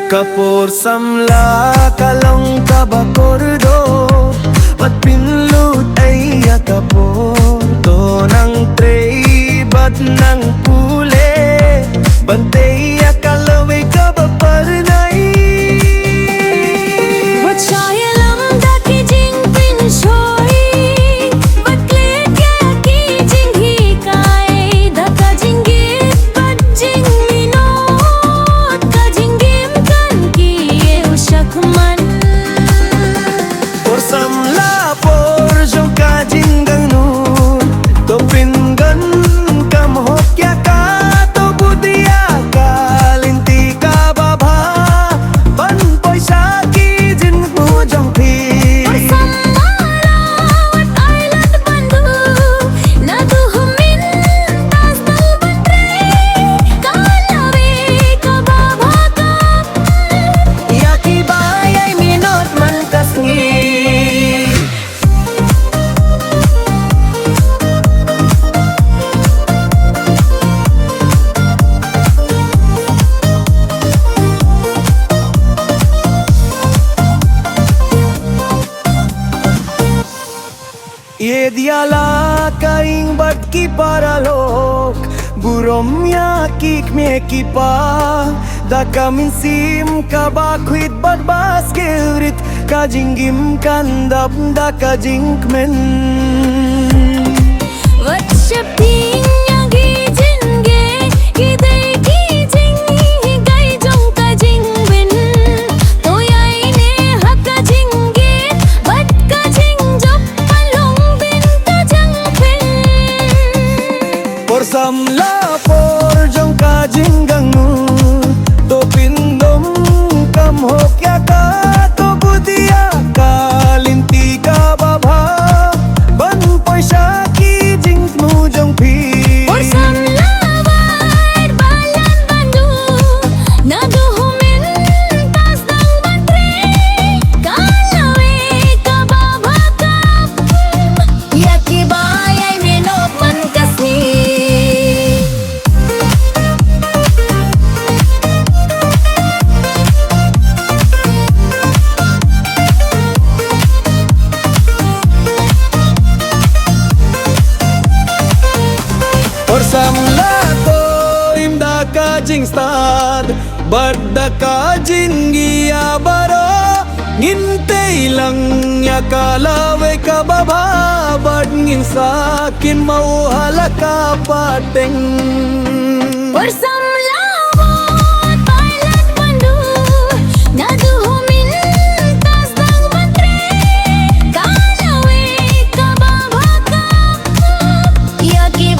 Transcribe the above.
Kapor samla kalong kabakordo Ba't pinlut ay yakapor To ng tray ba't ng pule Bantay akalaway kabaparnay Ba't siya lang dati jing pinshoy Ba't klit kaya ki jing hikay Daka jing git ba't jing minot Ka jing gim kan ki ew shakman Por samla por jong kajing gang nun To pingan kam hokya ka To budiya ka linti ka babha Ban poy sa ki jin mo jong pi Sammalawat island bandu Nadu humin tas dal bantre Kalawi kababakap Yaki bayay minot man kasngi Ye diala kaing bat ki paralok Burom ya kik me ki pa Da kamin sim ka bakwit bat baskilrit Ka jinggim kandap da ka jinkmen Wat shaping yang gijin ge Gidai gijing higay jong ka jing win Toyay ne haka jing git Bat ka jing jop palong bin ka jang pin Por samla por jong ka jinggang nu To pindom kam hokya ka To budiya ka linti ka babha Ban poy sa ki jing nu jong pi Por samlawat balan bandu Nadu humin tas dang bantre Kalawi kababakap Yaki bayay minot man kasni Por samla to imda ka jing stad Badda ka jingi abaro Ngintay lang ya kalawe ka baba Bad ngin sakin mau halaka pateng Por samlawat balan bandu Nadu humin tas dang bantre Kalawi kababakap Yaki